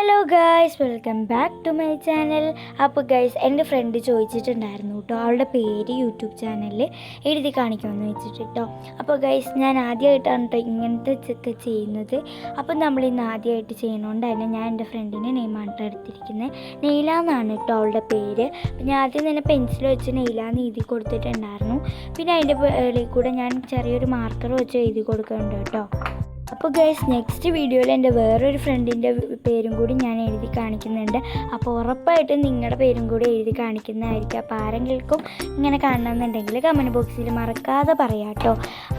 Hello guys, welcome back to my channel. അപ്പോൾ guys, എൻ്റെ friend ചോദിച്ചിട്ടുണ്ടായിരുന്നു കേട്ടോ അവളുടെ പേര് യൂട്യൂബ് ചാനലിൽ എഴുതി കാണിക്കുമെന്ന് വെച്ചിട്ട് കേട്ടോ. അപ്പോൾ ഗൈസ്, ഞാൻ ആദ്യമായിട്ടാണ് കേട്ടോ ഇങ്ങനത്തെ ഒക്കെ ചെയ്യുന്നത്. അപ്പം നമ്മളിന്ന് ആദ്യമായിട്ട് ചെയ്യുന്നതുകൊണ്ട് തന്നെ ഞാൻ എൻ്റെ ഫ്രണ്ടിൻ്റെ നെയിമാണ് എടുത്തിരിക്കുന്നത്. നെയ്ല എന്നാണ് കേട്ടോ അവളുടെ പേര്. ഞാൻ ആദ്യം തന്നെ പെൻസിൽ വെച്ച് നെയ്ല എന്ന് എഴുതി കൊടുത്തിട്ടുണ്ടായിരുന്നു. പിന്നെ അതിൻ്റെ പേരിൽ കൂടെ ഞാൻ ചെറിയൊരു മാർക്കർ വെച്ച് എഴുതി കൊടുക്കുന്നുണ്ട് കേട്ടോ. അപ്പോൾ ഗൈസ്, നെക്സ്റ്റ് വീഡിയോയിൽ എൻ്റെ വേറൊരു ഫ്രണ്ടിൻ്റെ പേരും കൂടി ഞാൻ എഴുതി കാണിക്കുന്നുണ്ട്. അപ്പോൾ ഉറപ്പായിട്ടും നിങ്ങളുടെ പേരും കൂടി എഴുതി കാണിക്കുന്നതായിരിക്കും. അപ്പോൾ ആരെങ്കിലും ഇങ്ങനെ കാണണമെന്നുണ്ടെങ്കിൽ കമൻറ്റ് ബോക്സിൽ മറക്കാതെ പറയാം കേട്ടോ.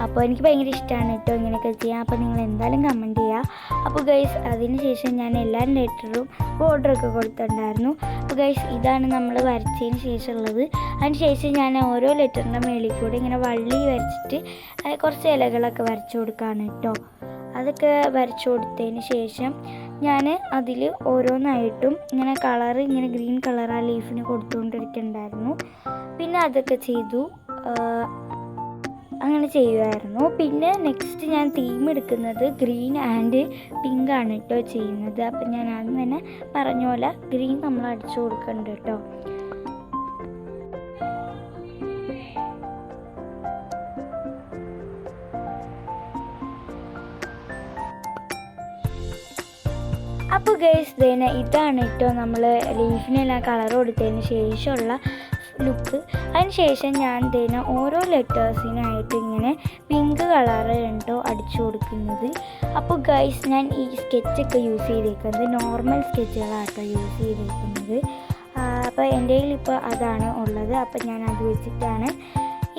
അപ്പോൾ എനിക്ക് ഭയങ്കര ഇഷ്ടമാണ് കേട്ടോ ഇങ്ങനെയൊക്കെ ചെയ്യാം. അപ്പോൾ നിങ്ങൾ എന്തായാലും കമൻറ്റ് ചെയ്യുക. അപ്പോൾ ഗൈസ്, അതിന് ശേഷം ഞാൻ എല്ലാ ലെറ്ററും ബോർഡറൊക്കെ കൊടുത്തിട്ടുണ്ടായിരുന്നു. അപ്പോൾ ഗൈസ്, ഇതാണ് നമ്മൾ വരച്ചതിന് ശേഷമുള്ളത്. അതിന് ശേഷം ഞാൻ ഓരോ ലെറ്ററിൻ്റെ മേളിൽ കൂടെ ഇങ്ങനെ വള്ളി വരച്ചിട്ട് കുറച്ച് ഇലകളൊക്കെ വരച്ചു കൊടുക്കുകയാണ് കേട്ടോ. അതൊക്കെ വരച്ചു കൊടുത്തതിന് ശേഷം ഞാൻ അതിൽ ഓരോന്നായിട്ടും ഇങ്ങനെ കളറ് ഇങ്ങനെ ഗ്രീൻ കളർ ആ ലീഫിന് കൊടുത്തുകൊണ്ടിരിക്കുന്നുണ്ടായിരുന്നു. പിന്നെ അതൊക്കെ ചെയ്തു, അങ്ങനെ ചെയ്യുമായിരുന്നു. പിന്നെ നെക്സ്റ്റ് ഞാൻ തീം എടുക്കുന്നത് ഗ്രീൻ ആൻഡ് പിങ്ക് ആണ് കേട്ടോ ചെയ്യുന്നത്. അപ്പം ഞാൻ ആദ്യം തന്നെ പറഞ്ഞ പോലെ ഗ്രീൻ നമ്മൾ അടിച്ചു കൊടുക്കുന്നുണ്ട് കേട്ടോ. അപ്പോൾ ഗൈസ്, ഇതാണ് കേട്ടോ നമ്മൾ ലീഫിനെല്ലാം കളർ കൊടുത്തതിന് ശേഷമുള്ള ലുക്ക്. അതിന് ശേഷം ഞാൻ ഓരോ ലെറ്റേഴ്സിനായിട്ട് ഇങ്ങനെ പിങ്ക് കളറ് കേട്ടോ അടിച്ചു കൊടുക്കുന്നത്. അപ്പോൾ ഗൈസ്, ഞാൻ ഈ സ്കെച്ചൊക്കെ യൂസ് ചെയ്തേക്കുന്നത് നോർമൽ സ്കെച്ചുകളാട്ടോ യൂസ് ചെയ്തേക്കുന്നത്. അപ്പോൾ എൻ്റെ കയ്യിൽ ഇപ്പോൾ അതാണ് ഉള്ളത്. അപ്പോൾ ഞാൻ അത് വെച്ചിട്ടാണ്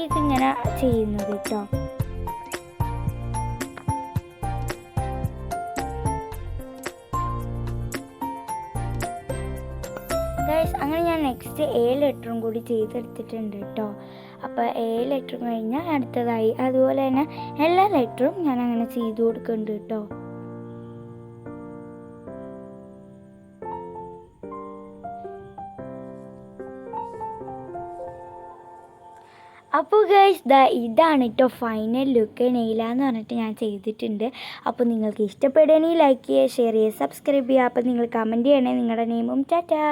ഇതിങ്ങനെ ചെയ്യുന്നത് കേട്ടോ. ഗൈസ്, അങ്ങനെ ഞാൻ നെക്സ്റ്റ് ലെറ്ററും കൂടി ചെയ്തെടുത്തിട്ടുണ്ട് കേട്ടോ. അപ്പോൾ ലെറ്ററും കഴിഞ്ഞാൽ അടുത്തതായി അതുപോലെ തന്നെ എല്ലാ ലെറ്ററും ഞാൻ അങ്ങനെ ചെയ്തു കൊടുക്കുന്നുണ്ട് കേട്ടോ. അപ്പോൾ ഗൈസ്, ഇതാണ് കേട്ടോ ഫൈനൽ ലുക്ക്. നെയ്ല എന്ന് പറഞ്ഞിട്ട് ഞാൻ ചെയ്തിട്ടുണ്ട്. അപ്പോൾ നിങ്ങൾക്ക് ഇഷ്ടപ്പെടുകയാണെങ്കിൽ ലൈക്ക് ചെയ്യുക, ഷെയർ ചെയ്യുക, സബ്സ്ക്രൈബ് ചെയ്യുക. അപ്പോൾ നിങ്ങൾ കമൻറ്റ് ചെയ്യണേ നിങ്ങളുടെ നെയിമും. ടാറ്റാ.